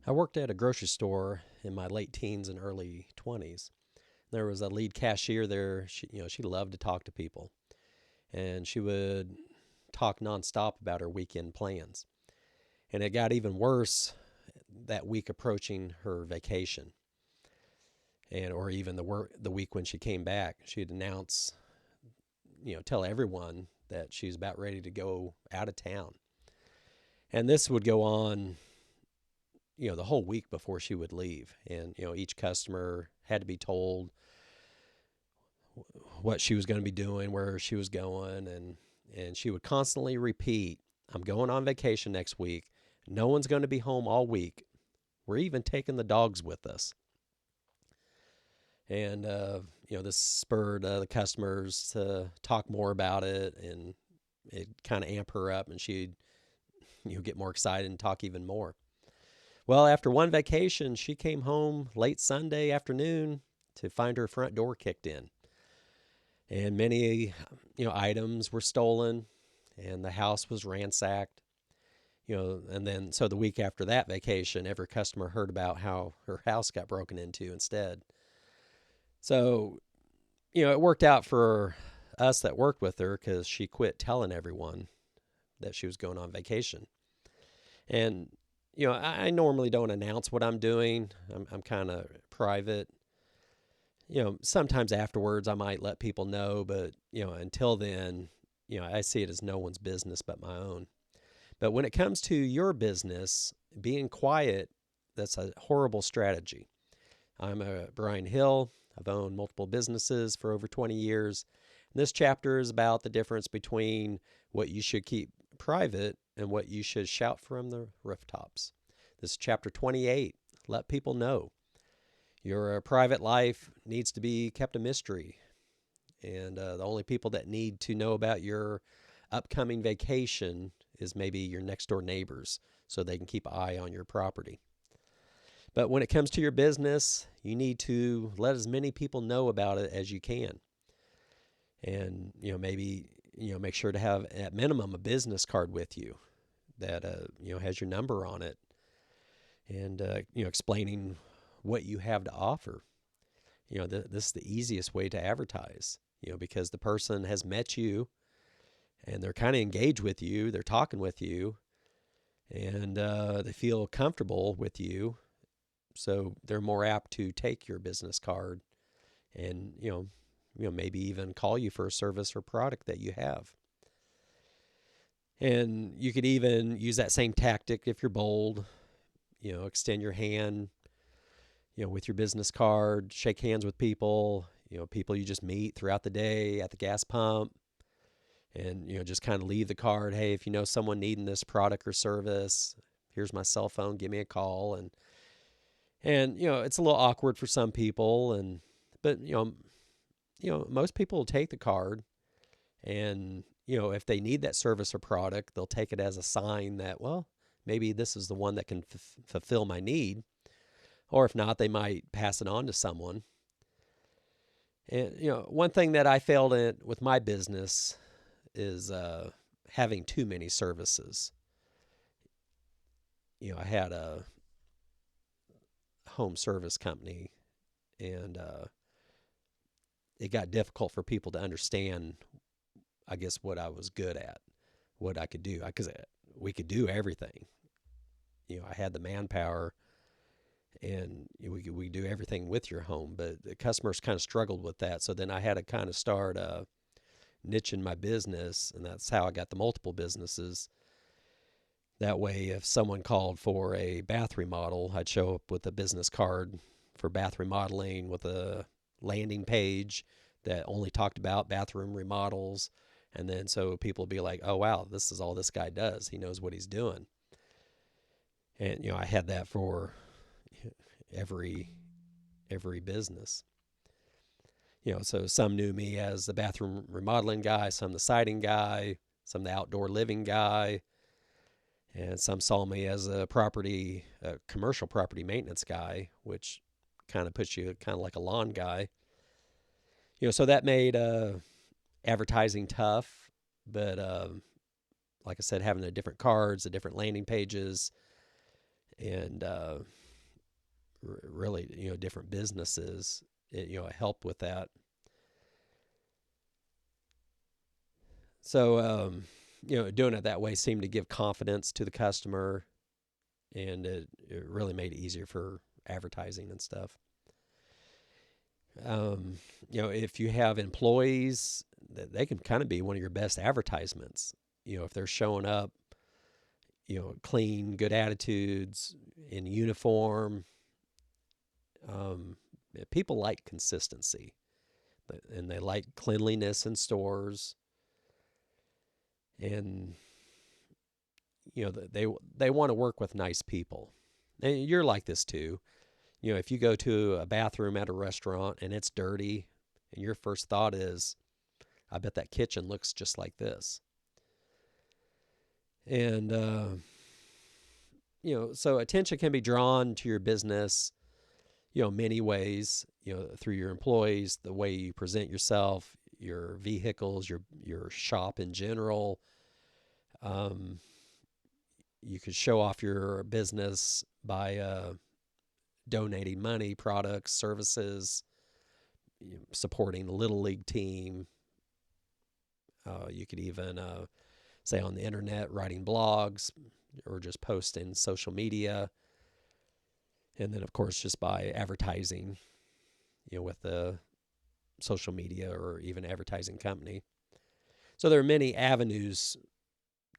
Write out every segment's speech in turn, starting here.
I worked at a grocery store in my late teens and early 20s. There was a lead cashier there. She loved to talk to people, and she would talk nonstop about her weekend plans. And it got even worse that week approaching her vacation, and or even the week when she came back. She'd announce, tell everyone that she's about ready to go out of town. And this would go on, the whole week before she would leave. And, each customer had to be told what she was going to be doing, where she was going. And she would constantly repeat, I'm going on vacation next week. No one's going to be home all week. We're even taking the dogs with us. And, this spurred the customers to talk more about it, and it kind of amp her up, and she'd, get more excited and talk even more. Well, after one vacation, she came home late Sunday afternoon to find her front door kicked in. And many, items were stolen, and the house was ransacked. And then so the week after that vacation, every customer heard about how her house got broken into instead. So, it worked out for us that worked with her because she quit telling everyone that she was going on vacation. And, I normally don't announce what I'm doing. I'm kind of private. Sometimes afterwards I might let people know, but, until then, I see it as no one's business but my own. But when it comes to your business, being quiet, that's a horrible strategy. I'm Brian Hill. I've owned multiple businesses for over 20 years. And this chapter is about the difference between what you should keep private and what you should shout from the rooftops. This is chapter 28. Let people know. Your private life needs to be kept a mystery. And the only people that need to know about your upcoming vacation is maybe your next door neighbors, so they can keep an eye on your property. But when it comes to your business, you need to let as many people know about it as you can. And, maybe, make sure to have at minimum a business card with you that, has your number on it, and, explaining what you have to offer. This is the easiest way to advertise, because the person has met you and they're kind of engaged with you. They're talking with you, and they feel comfortable with you. So they're more apt to take your business card and, maybe even call you for a service or product that you have. And you could even use that same tactic if you're bold, extend your hand, with your business card, shake hands with people, people you just meet throughout the day at the gas pump, and, just kind of leave the card. Hey, if you know someone needing this product or service, here's my cell phone, give me a call. And it's a little awkward for some people, but most people will take the card, and, if they need that service or product, they'll take it as a sign that, well, maybe this is the one that can fulfill my need. Or if not, they might pass it on to someone. And, one thing that I failed at with my business is having too many services. I had a home service company, and it got difficult for people to understand, I guess, what I was good at, what I could do. Because we could do everything. I had the manpower, and we could do everything with your home, but the customers kind of struggled with that. So then I had to kind of start niching my business, and that's how I got the multiple businesses. That way, if someone called for a bath remodel, I'd show up with a business card for bath remodeling with a landing page that only talked about bathroom remodels. And then so people would be like, oh, wow, this is all this guy does. He knows what he's doing. And, I had that for every business. So some knew me as the bathroom remodeling guy, some the siding guy, some the outdoor living guy, and some saw me as a commercial property maintenance guy, which kind of puts you kind of like a lawn guy. So that made advertising tough, but like I said, having the different cards, the different landing pages, and really, different businesses, it helped with that. So, doing it that way seemed to give confidence to the customer, and it really made it easier for advertising and stuff. Um, if you have employees, they can kind of be one of your best advertisements. If they're showing up, clean, good attitudes, in uniform. People like consistency, and they like cleanliness in stores, and they want to work with nice people. And you're like this too. If you go to a bathroom at a restaurant and it's dirty, and your first thought is, I bet that kitchen looks just like this. And so attention can be drawn to your business, many ways, through your employees, the way you present yourself, your vehicles, your shop in general. You could show off your business by donating money, products, services, supporting the little league team. You could even say on the internet, writing blogs, or just posting social media. And then, of course, just by advertising, with the social media or even advertising company. So there are many avenues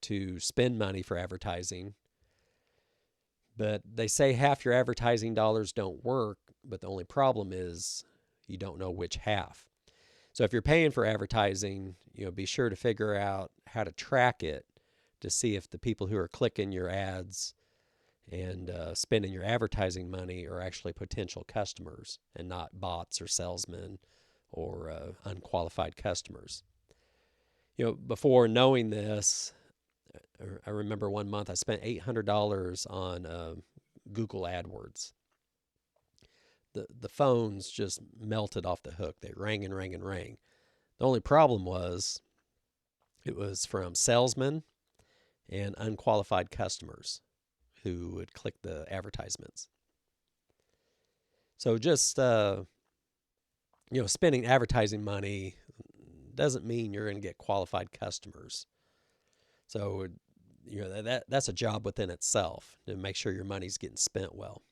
to spend money for advertising. But they say half your advertising dollars don't work, but the only problem is you don't know which half. So if you're paying for advertising, be sure to figure out how to track it to see if the people who are clicking your ads and spending your advertising money are actually potential customers and not bots or salesmen or unqualified customers. Before knowing this, I remember one month I spent $800 on Google AdWords. The phones just melted off the hook. They rang and rang and rang. The only problem was it was from salesmen and unqualified customers who would click the advertisements. So just spending advertising money doesn't mean you're going to get qualified customers. So that's a job within itself to make sure your money's getting spent well.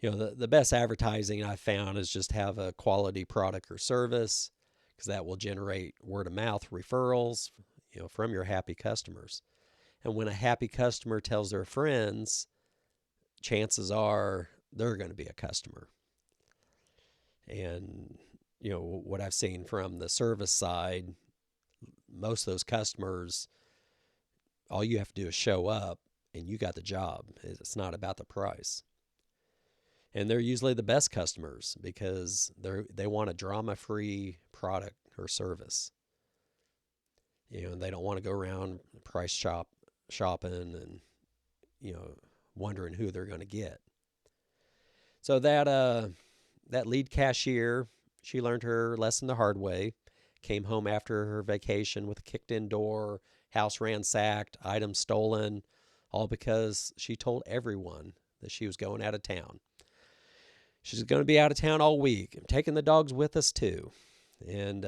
The best advertising I found is just have a quality product or service, because that will generate word of mouth referrals, from your happy customers. And when a happy customer tells their friends, chances are they're going to be a customer. And what I've seen from the service side, most of those customers, all you have to do is show up and you got the job. It's not about the price. And they're usually the best customers because they want a drama-free product or service. And they don't want to go around price shopping and wondering who they're going to get. So that lead cashier, she learned her lesson the hard way. Came home after her vacation with a kicked-in door, house ransacked, items stolen, all because she told everyone that she was going out of town. She's going to be out of town all week. I'm taking the dogs with us too. And,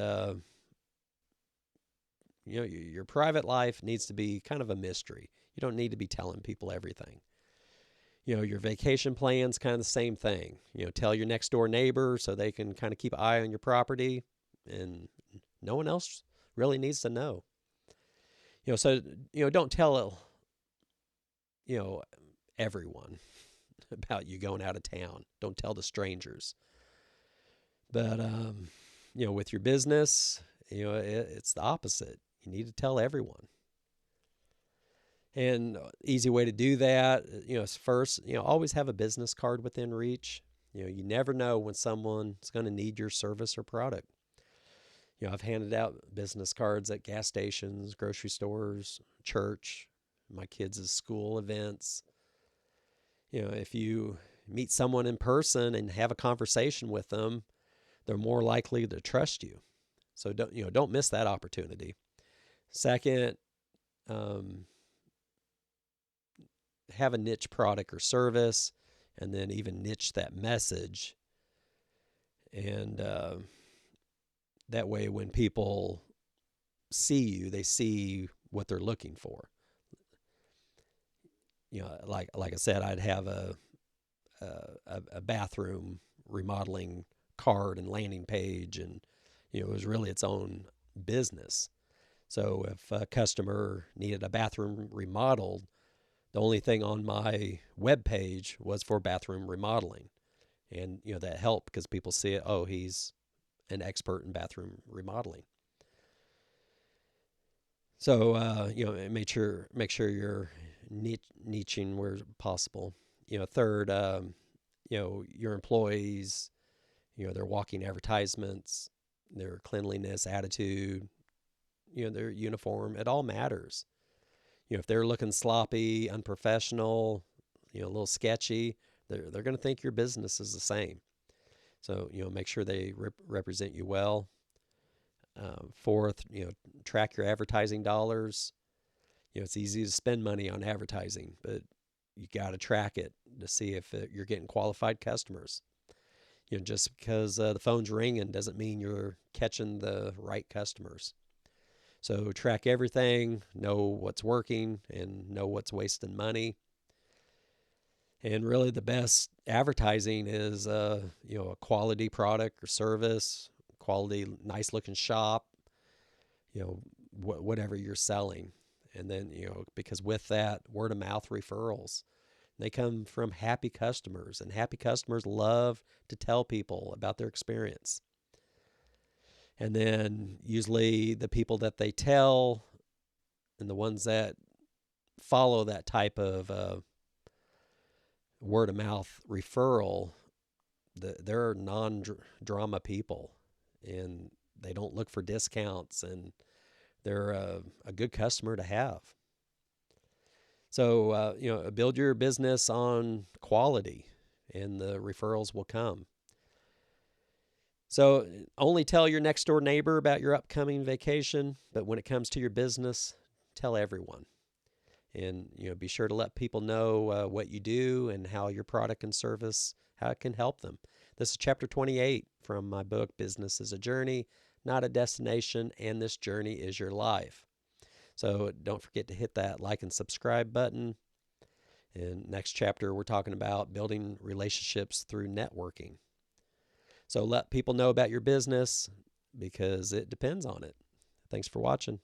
your private life needs to be kind of a mystery. You don't need to be telling people everything. Your vacation plan's kind of the same thing. Tell your next door neighbor so they can kind of keep an eye on your property, and no one else really needs to know. So, don't tell, everyone about you going out of town. Don't tell the strangers. But, with your business, it's the opposite. You need to tell everyone. And easy way to do that, is first, always have a business card within reach. You never know when someone's going to need your service or product. I've handed out business cards at gas stations, grocery stores, church, my kids' school events. If you meet someone in person and have a conversation with them, they're more likely to trust you. So don't miss that opportunity. Second, have a niche product or service and then even niche that message. And that way, when people see you, they see what they're looking for. Like I said, I'd have a bathroom remodeling card and landing page, and it was really its own business. So if a customer needed a bathroom remodeled, the only thing on my web page was for bathroom remodeling, and that helped because people see it. Oh, he's an expert in bathroom remodeling. So make sure you're niching where possible. Third, your employees, their walking advertisements, their cleanliness, attitude, their uniform. It all matters. If they're looking sloppy, unprofessional, a little sketchy, they're going to think your business is the same. So make sure they represent you well. Fourth, track your advertising dollars. It's easy to spend money on advertising, but you got to track it to see if you're getting qualified customers. Just because the phone's ringing doesn't mean you're catching the right customers. So track everything, know what's working, and know what's wasting money. And really, the best advertising is a quality product or service, quality, nice looking shop, whatever you're selling. And then because with that, word of mouth referrals, they come from happy customers, and happy customers love to tell people about their experience. And then usually the people that they tell and the ones that follow that type of word of mouth referral, they're non-drama people, and they don't look for discounts, and they're a good customer to have. So build your business on quality, and the referrals will come. So only tell your next door neighbor about your upcoming vacation, but when it comes to your business, tell everyone. And be sure to let people know what you do and how your product and service, how it can help them. This is chapter 28 from my book, Business is a Journey, Not a Destination, and this journey is your life. So don't forget to hit that like and subscribe button. And next chapter, we're talking about building relationships through networking. So let people know about your business because it depends on it. Thanks for watching.